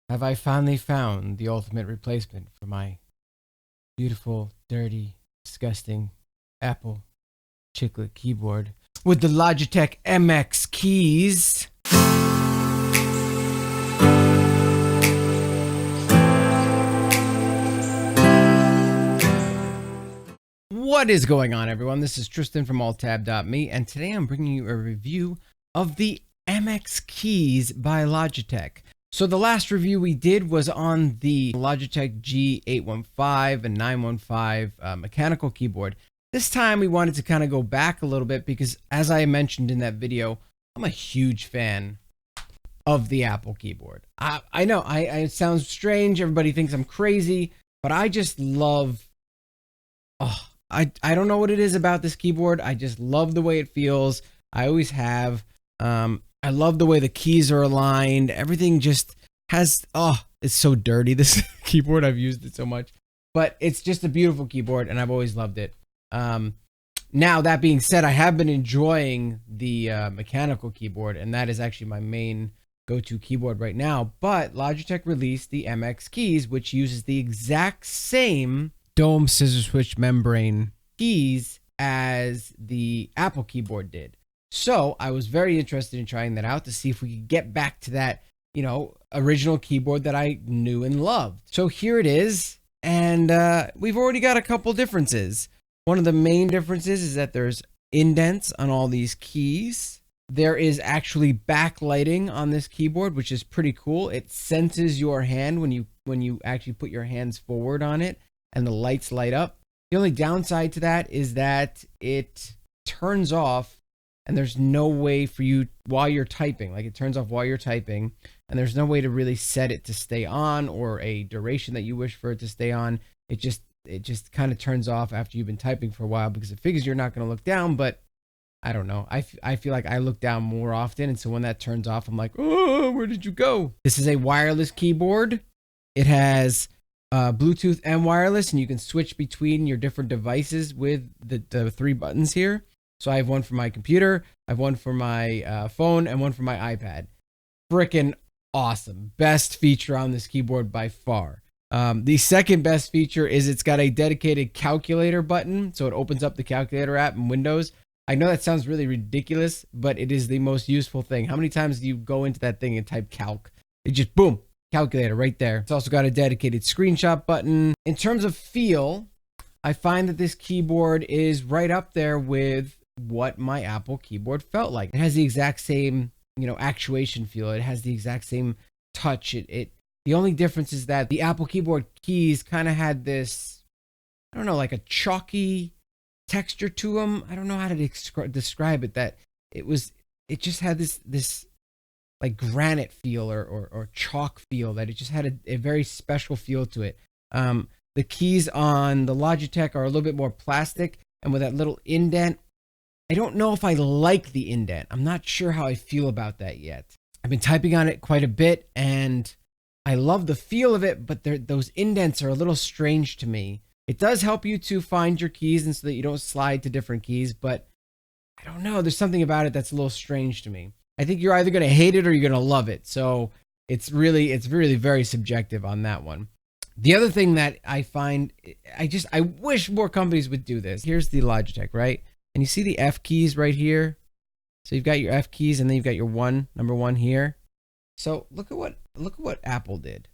have I finally found the ultimate replacement for my beautiful, dirty, disgusting Apple chiclet keyboard with the Logitech MX Keys. What is going on, everyone? This is Tristan from alltab.me, and today I'm bringing you a review of the MX Keys by Logitech. So the last review we did was on the Logitech G815 and 915 mechanical keyboard. This time we wanted to kind of go back a little bit because, as I mentioned in that video, I'm a huge fan of the Apple keyboard. I know it sounds strange. Everybody thinks I'm crazy, but I just love... I don't know what it is about this keyboard. I just love the way it feels. I always have. I love the way the keys are aligned. Everything just has, it's so dirty, this keyboard. I've used it so much, but it's just a beautiful keyboard and I've always loved it. Now that being said, I have been enjoying the mechanical keyboard, and that is actually my main go-to keyboard right now. But Logitech released the MX Keys, which uses the exact same dome scissor switch membrane keys as the Apple keyboard did. So I was very interested in trying that out to see if we could get back to that, original keyboard that I knew and loved. So here it is, and we've already got a couple differences. One of the main differences is that there's indents on all these keys. There is actually backlighting on this keyboard, which is pretty cool. It senses your hand when you actually put your hands forward on it, and the lights light up. The only downside to that is that it turns off, and there's no way for you while you're typing. Like, it turns off while you're typing, and there's no way to really set it to stay on or a duration that you wish for it to stay on. It just kind of turns off after you've been typing for a while because it figures you're not going to look down. But I don't know. I feel like I look down more often, and so when that turns off, I'm like, oh, where did you go? This is a wireless keyboard. It has Bluetooth and wireless, and you can switch between your different devices with the three buttons here. So I have one for my computer, I have one for my phone, and one for my iPad. Frickin' awesome. Best feature on this keyboard by far. The second best feature is it's got a dedicated calculator button, so it opens up the calculator app in Windows. I know that sounds really ridiculous, but it is the most useful thing. How many times do you go into that thing and type calc? It just, boom, calculator right there. It's also got a dedicated screenshot button. In terms of feel, I find that this keyboard is right up there with what my Apple keyboard felt like. It has the exact same, actuation feel. It has the exact same touch. The only difference is that the Apple keyboard keys kind of had this, I don't know, like a chalky texture to them. I don't know how to describe it. That it just had this like granite feel or chalk feel, that it just had a very special feel to it. The keys on the Logitech are a little bit more plastic, and with that little indent, I don't know if I like the indent. I'm not sure how I feel about that yet. I've been typing on it quite a bit, and I love the feel of it, but those indents are a little strange to me. It does help you to find your keys and so that you don't slide to different keys, but I don't know. There's something about it that's a little strange to me. I think you're either going to hate it or you're going to love it. So it's really very subjective on that one. The other thing that I find, I wish more companies would do this. Here's the Logitech, right? And you see the F keys right here. So you've got your F keys, and then you've got your number one here. So look at what Apple did.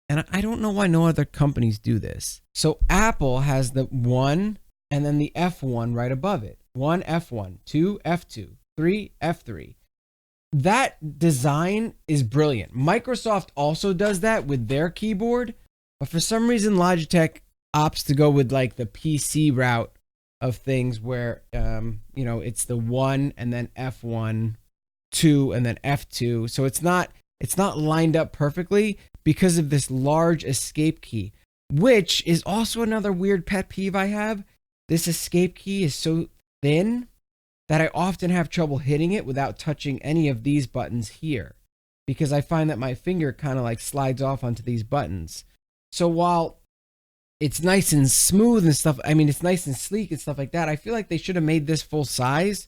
And I don't know why no other companies do this. So Apple has the 1 and then the F1 right above it. 1 F1, 2 F2, 3 F3. That design is brilliant. Microsoft also does that with their keyboard, but for some reason Logitech opts to go with like the PC route of things where it's the 1 and then F1, 2 and then F2. So it's not lined up perfectly because of this large escape key, which is also another weird pet peeve I have. This escape key is so thin that I often have trouble hitting it without touching any of these buttons here, because I find that my finger kind of like slides off onto these buttons. So while it's nice and smooth and stuff, I mean, it's nice and sleek and stuff like that, I feel like they should have made this full size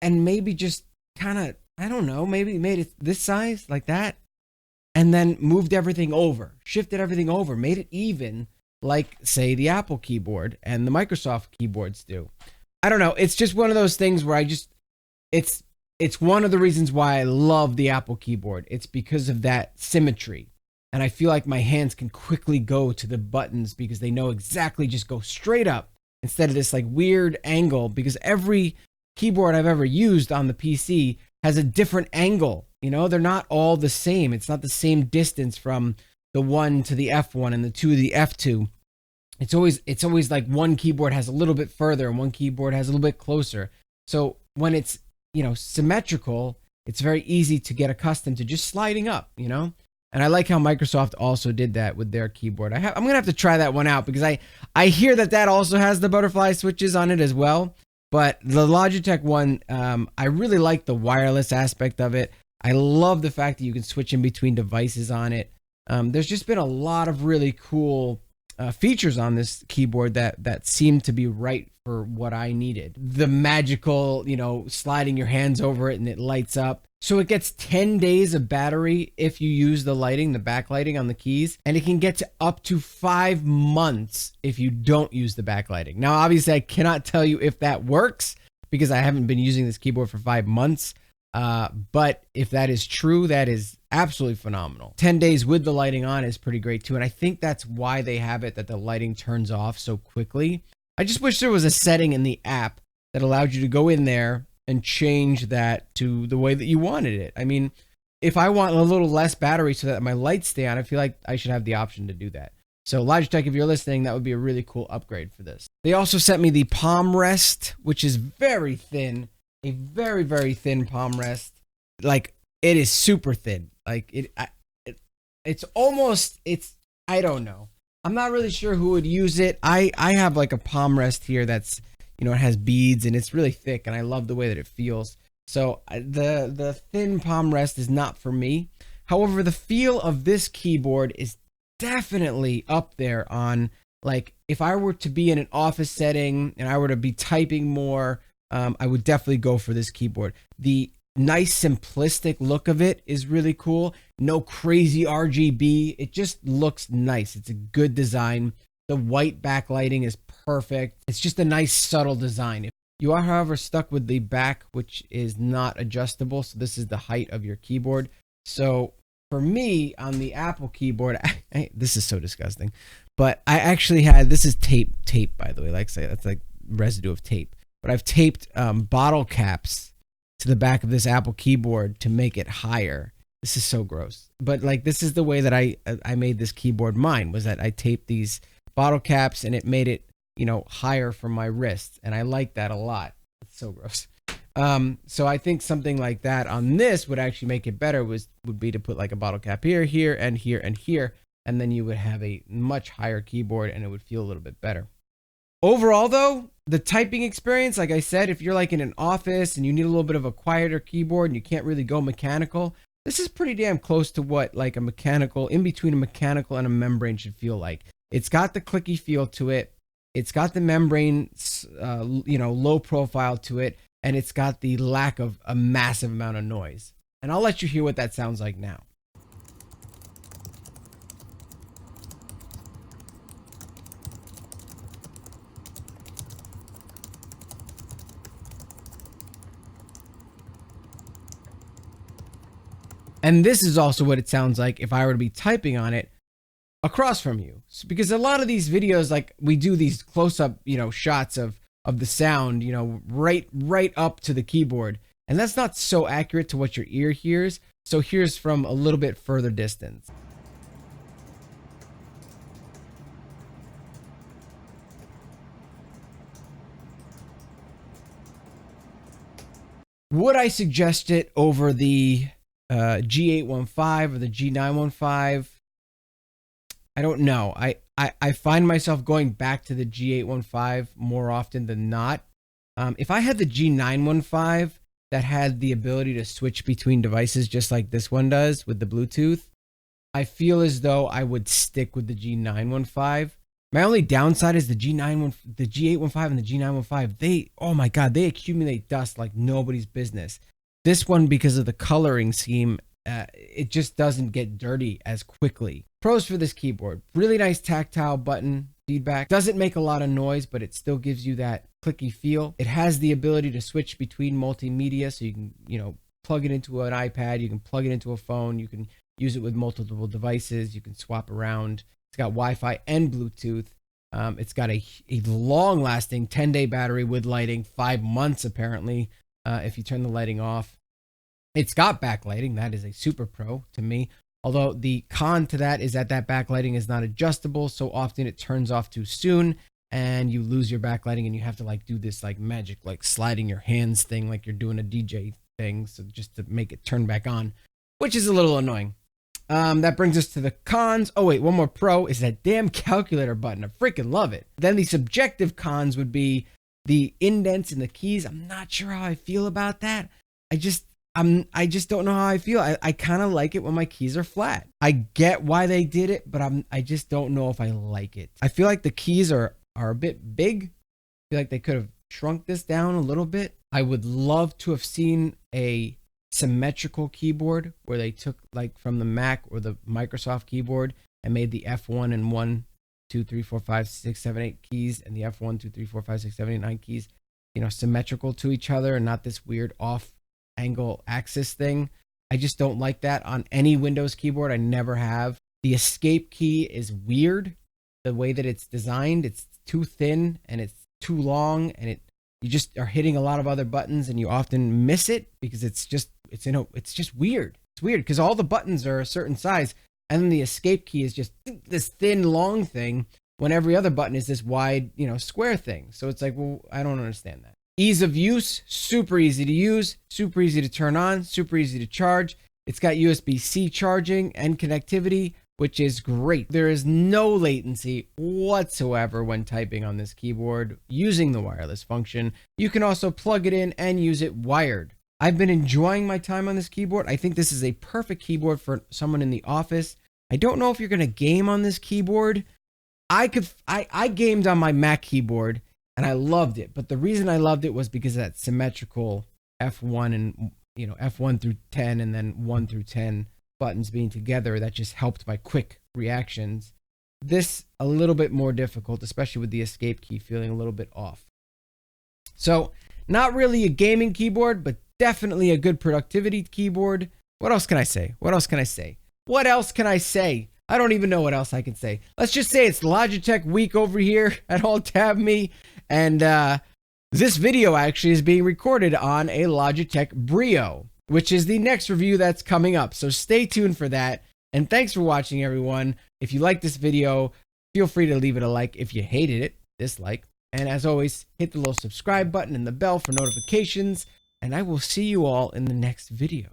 and maybe just kind of, I don't know, maybe made it this size like that. and then moved everything over, shifted everything over, made it even like, say, the Apple keyboard and the Microsoft keyboards do. I don't know. It's just one of those things where it's one of the reasons why I love the Apple keyboard. It's because of that symmetry. And I feel like my hands can quickly go to the buttons because they know exactly, just go straight up instead of this like weird angle, because every keyboard I've ever used on the PC has a different angle. You know, they're not all the same. It's not the same distance from the 1 to the F1 and the 2 to the F2. It's always like one keyboard has a little bit further and one keyboard has a little bit closer. So when it's, you know, symmetrical, it's very easy to get accustomed to just sliding up, you know? And I like how Microsoft also did that with their keyboard. I'm going to have to try that one out because I hear that also has the butterfly switches on it as well. But the Logitech one, I really like the wireless aspect of it. I love the fact that you can switch in between devices on it. There's just been a lot of really cool features on this keyboard that seem to be right for what I needed. The magical, you know, sliding your hands over it and it lights up. So it gets 10 days of battery if you use the lighting, the backlighting on the keys, and it can get to up to 5 months if you don't use the backlighting. Now, obviously, I cannot tell you if that works because I haven't been using this keyboard for 5 months. But if that is true, that is absolutely phenomenal. 10 days with the lighting on is pretty great too. And I think that's why they have it that the lighting turns off so quickly. I just wish there was a setting in the app that allowed you to go in there and change that to the way that you wanted it. I mean, if I want a little less battery so that my lights stay on, I feel like I should have the option to do that. So Logitech, if you're listening, that would be a really cool upgrade for this. They also sent me the palm rest, which is very thin. A very, very thin palm rest. Like, it is super thin. Like, it's almost, I don't know. I'm not really sure who would use it. I have like a palm rest here that's, you know, it has beads and it's really thick and I love the way that it feels. So the thin palm rest is not for me. However, the feel of this keyboard is definitely up there on, like, if I were to be in an office setting and I were to be typing more, I would definitely go for this keyboard. The nice simplistic look of it is really cool. No crazy RGB. It just looks nice. It's a good design. The white backlighting is perfect. It's just a nice subtle design. If you are, however, stuck with the back, which is not adjustable, so this is the height of your keyboard. So for me on the Apple keyboard, this is so disgusting, but I actually had, this is tape by the way, like say that's like residue of tape. But I've taped bottle caps to the back of this Apple keyboard to make it higher. This is so gross. But like, this is the way that I made this keyboard mine, was that I taped these bottle caps and it made it, you know, higher from my wrist. And I like that a lot. It's so gross. So I think something like that on this would actually make it better, would be to put like a bottle cap here, here, and here, and here. And then you would have a much higher keyboard and it would feel a little bit better. Overall, though, the typing experience, like I said, if you're like in an office and you need a little bit of a quieter keyboard and you can't really go mechanical, this is pretty damn close to what like a mechanical, in between a mechanical and a membrane should feel like. It's got the clicky feel to it. It's got the membrane, you know, low profile to it. And it's got the lack of a massive amount of noise. And I'll let you hear what that sounds like now. And this is also what it sounds like if I were to be typing on it across from you. Because a lot of these videos, like we do these close-up, you know, shots of the sound, you know, right up to the keyboard. And that's not so accurate to what your ear hears. So here's from a little bit further distance. Would I suggest it over the G815 or the G915? I don't know. I find myself going back to the G815 more often than not. If I had the G915 that had the ability to switch between devices just like this one does with the Bluetooth, I feel as though I would stick with the G915. My only downside is the G815 and the G915. Oh my God, they accumulate dust like nobody's business. This one, because of the coloring scheme, it just doesn't get dirty as quickly. Pros for this keyboard: really nice tactile button feedback. Doesn't make a lot of noise, but it still gives you that clicky feel. It has the ability to switch between multimedia, so you can, plug it into an iPad, you can plug it into a phone, you can use it with multiple devices, you can swap around. It's got Wi-Fi and Bluetooth. It's got a long-lasting 10-day battery with lighting, 5 months apparently, if you turn the lighting off. It's got backlighting. That is a super pro to me. Although the con to that is that backlighting is not adjustable, so often it turns off too soon and you lose your backlighting and you have to do this magic, sliding your hands thing like you're doing a DJ thing, so just to make it turn back on, which is a little annoying. That brings us to the cons. Oh wait, one more pro is that damn calculator button. I freaking love it. Then the subjective cons would be the indents in the keys. I'm not sure how I feel about that. I just don't know how I feel. I kind of like it when my keys are flat. I get why they did it, but I just don't know if I like it. I feel like the keys are a bit big. I feel like they could have shrunk this down a little bit. I would love to have seen a symmetrical keyboard where they took from the Mac or the Microsoft keyboard and made the F1 and 1, 2, 3, 4, 5, 6, 7, 8 keys and the F1, 2, 3, 4, 5, 6, 7, 8, 9 keys, symmetrical to each other and not this weird off angle axis thing. I just don't like that on any Windows keyboard. I never have. The escape key is weird. The way that it's designed, it's too thin and it's too long, and you just are hitting a lot of other buttons and you often miss it because it's just weird. It's weird because all the buttons are a certain size and then the escape key is just this thin long thing when every other button is this wide, square thing. So it's well, I don't understand that. Ease of use, super easy to use, super easy to turn on, super easy to charge. It's got USB-C charging and connectivity, which is great. There is no latency whatsoever when typing on this keyboard using the wireless function. You can also plug it in and use it wired. I've been enjoying my time on this keyboard. I think this is a perfect keyboard for someone in the office. I don't know if you're going to game on this keyboard. I gamed on my Mac keyboard and I loved it. But the reason I loved it was because of that symmetrical F1 and F1 through 10 and then 1 through 10 buttons being together. That just helped my quick reactions. This a little bit more difficult, especially with the escape key feeling a little bit off. So not really a gaming keyboard, but definitely a good productivity keyboard. What else can I say? What else can I say? What else can I say? I don't even know what else I can say. Let's just say it's Logitech week over here at AllTabMe. And this video actually is being recorded on a Logitech Brio, which is the next review that's coming up. So stay tuned for that. And thanks for watching, everyone. If you like this video, feel free to leave it a like. If you hated it, dislike. And as always, hit the little subscribe button and the bell for notifications. And I will see you all in the next video.